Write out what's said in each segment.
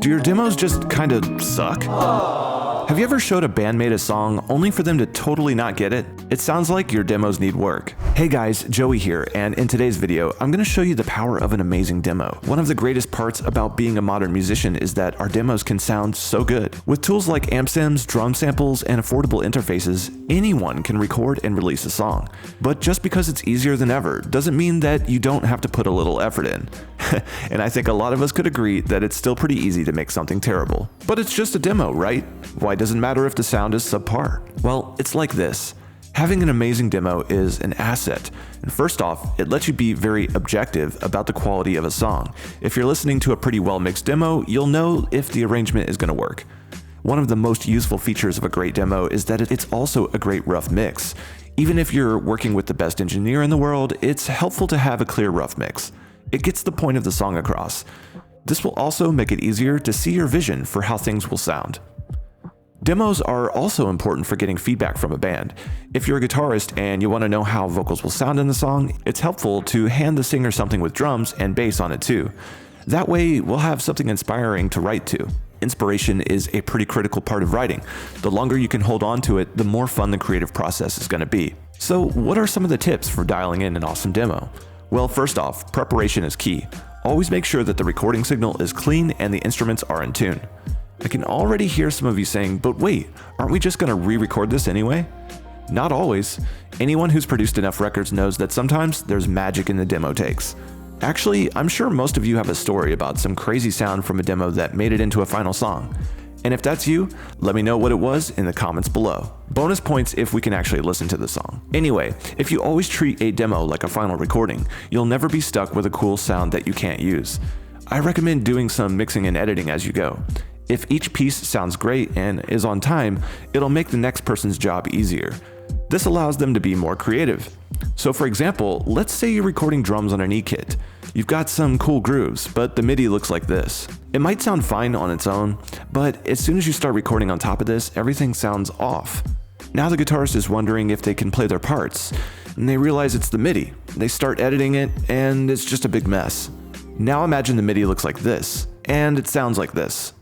Do your demos just kind of suck? Have you ever showed a bandmate a song only for them to totally not get it? It sounds like your demos need work. Hey guys, Joey here, and in today's video, I'm going to show you the power of an amazing demo. One of the greatest parts about being a modern musician is that our demos can sound so good. With tools like amp sims, drum samples, and affordable interfaces, anyone can record and release a song. But just because it's easier than ever doesn't mean that you don't have to put a little effort in. And I think a lot of us could agree that it's still pretty easy to make something terrible. But it's just a demo, right? Why doesn't it matter if the sound is subpar? Well, it's like this. Having an amazing demo is an asset. And first off, it lets you be very objective about the quality of a song. If you're listening to a pretty well-mixed demo, you'll know if the arrangement is going to work. One of the most useful features of a great demo is that it's also a great rough mix. Even if you're working with the best engineer in the world, it's helpful to have a clear rough mix. It gets the point of the song across. This will also make it easier to see your vision for how things will sound. Demos are also important for getting feedback from a band. If you're a guitarist and you want to know how vocals will sound in the song, it's helpful to hand the singer something with drums and bass on it too. That way, we'll have something inspiring to write to. Inspiration is a pretty critical part of writing. The longer you can hold on to it, the more fun the creative process is going to be. So, what are some of the tips for dialing in an awesome demo? Well, first off, preparation is key. Always make sure that the recording signal is clean and the instruments are in tune. I can already hear some of you saying, but wait, aren't we just going to re-record this anyway? Not always. Anyone who's produced enough records knows that sometimes there's magic in the demo takes. Actually, I'm sure most of you have a story about some crazy sound from a demo that made it into a final song. And if that's you, let me know what it was in the comments below. Bonus points if we can actually listen to the song. Anyway, if you always treat a demo like a final recording, you'll never be stuck with a cool sound that you can't use. I recommend doing some mixing and editing as you go. If each piece sounds great and is on time, it'll make the next person's job easier. This allows them to be more creative. So for example, let's say you're recording drums on an E-kit. You've got some cool grooves, but the MIDI looks like this. It might sound fine on its own, but as soon as you start recording on top of this, everything sounds off. Now the guitarist is wondering if they can play their parts, and they realize it's the MIDI. They start editing it, and it's just a big mess. Now imagine the MIDI looks like this, and it sounds like this.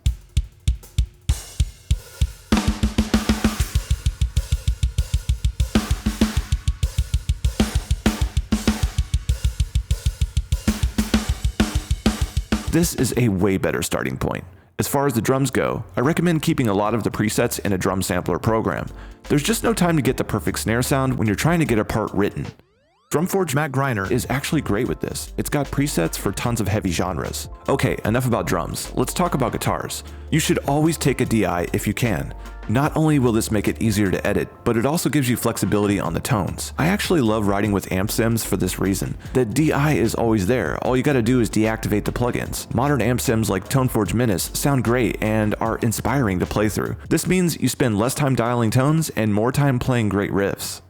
This is a way better starting point. As far as the drums go, I recommend keeping a lot of the presets in a drum sampler program. There's just no time to get the perfect snare sound when you're trying to get a part written. Drumforge Matt Greiner is actually great with this. It's got presets for tons of heavy genres. Okay, enough about drums. Let's talk about guitars. You should always take a DI if you can. Not only will this make it easier to edit, but it also gives you flexibility on the tones. I actually love writing with amp sims for this reason. The DI is always there. All you gotta do is deactivate the plugins. Modern amp sims like Toneforge Menace sound great and are inspiring to play through. This means you spend less time dialing tones and more time playing great riffs.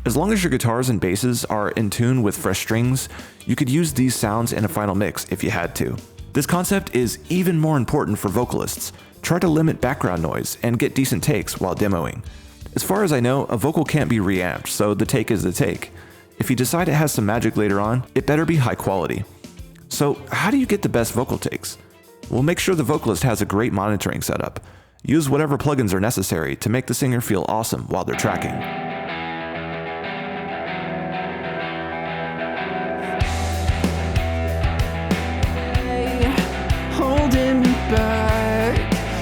As long as your guitars and basses are in tune with fresh strings, you could use these sounds in a final mix if you had to. This concept is even more important for vocalists. Try to limit background noise and get decent takes while demoing. As far as I know, a vocal can't be reamped, so the take is the take. If you decide it has some magic later on, it better be high quality. So how do you get the best vocal takes? Well, make sure the vocalist has a great monitoring setup. Use whatever plugins are necessary to make the singer feel awesome while they're tracking.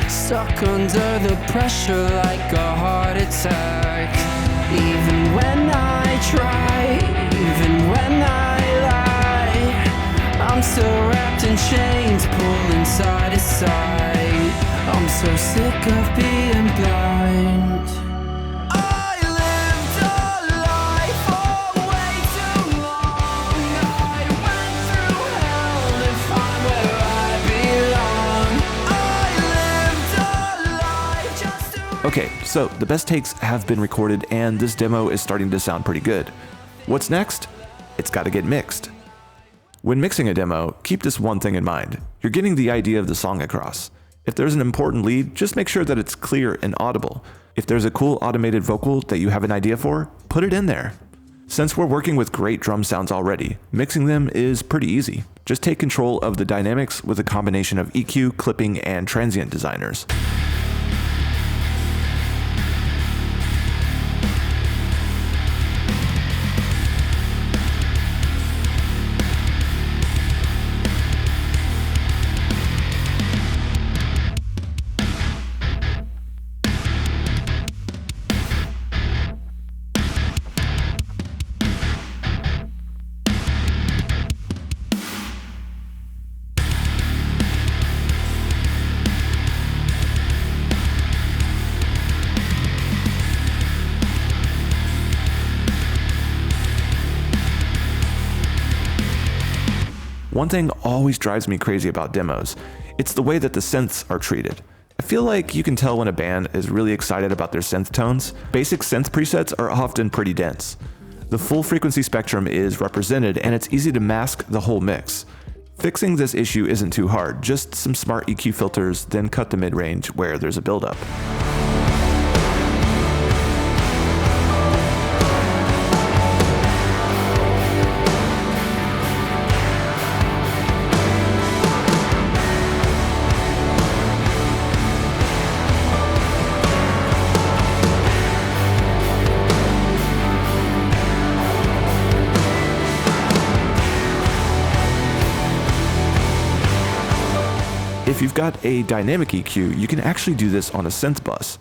Stuck under the pressure like a heart attack. Even when I try, even when I lie, I'm still wrapped in chains, pulling side to side. I'm so sick of being blind. I lived a life for way too long. I went through hell to find where I belong. Okay, so the best takes have been recorded and this demo is starting to sound pretty good. What's next? It's got to get mixed. When mixing a demo, keep this one thing in mind. You're getting the idea of the song across. If there's an important lead, just make sure that it's clear and audible. If there's a cool automated vocal that you have an idea for, put it in there. Since we're working with great drum sounds already, mixing them is pretty easy. Just take control of the dynamics with a combination of EQ, clipping, and transient designers. One thing always drives me crazy about demos. It's the way that the synths are treated. I feel like you can tell when a band is really excited about their synth tones. Basic synth presets are often pretty dense. The full frequency spectrum is represented and it's easy to mask the whole mix. Fixing this issue isn't too hard, just some smart EQ filters, then cut the mid-range where there's a buildup. If you've got a dynamic EQ, you can actually do this on a synth bus.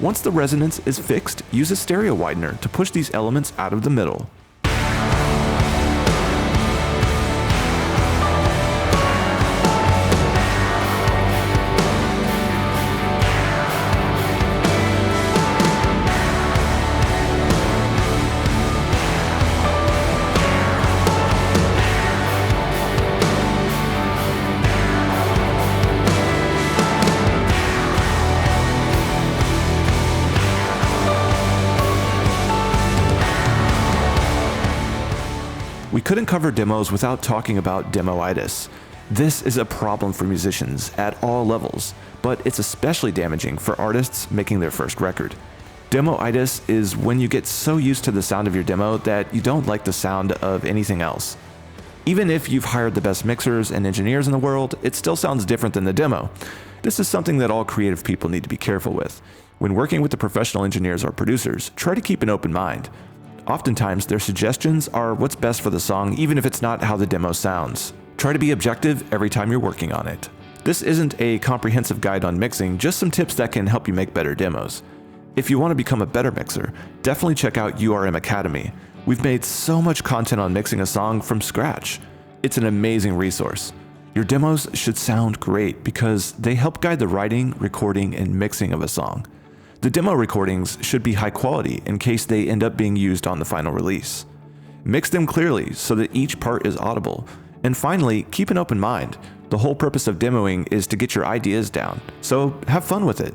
Once the resonance is fixed, use a stereo widener to push these elements out of the middle. We couldn't cover demos without talking about Demoitis. This is a problem for musicians at all levels, but it's especially damaging for artists making their first record. Demoitis is when you get so used to the sound of your demo that you don't like the sound of anything else. Even if you've hired the best mixers and engineers in the world, it still sounds different than the demo. This is something that all creative people need to be careful with. When working with the professional engineers or producers, try to keep an open mind. Oftentimes, their suggestions are what's best for the song, even if it's not how the demo sounds. Try to be objective every time you're working on it. This isn't a comprehensive guide on mixing, just some tips that can help you make better demos. If you want to become a better mixer, definitely check out URM Academy. We've made so much content on mixing a song from scratch. It's an amazing resource. Your demos should sound great because they help guide the writing, recording, and mixing of a song. The demo recordings should be high quality in case they end up being used on the final release. Mix them clearly so that each part is audible. And finally, keep an open mind. The whole purpose of demoing is to get your ideas down, so have fun with it.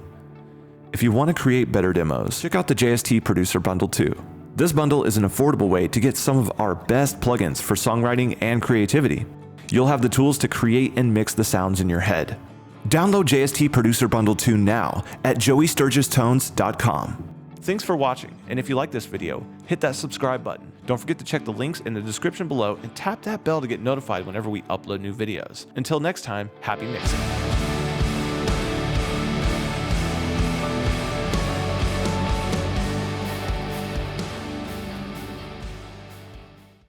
If you want to create better demos, check out the JST Producer Bundle 2. This bundle is an affordable way to get some of our best plugins for songwriting and creativity. You'll have the tools to create and mix the sounds in your head. Download JST Producer Bundle 2 now at joeysturgistones.com. Thanks for watching, and if you like this video, hit that subscribe button. Don't forget to check the links in the description below and tap that bell to get notified whenever we upload new videos. Until next time, happy mixing.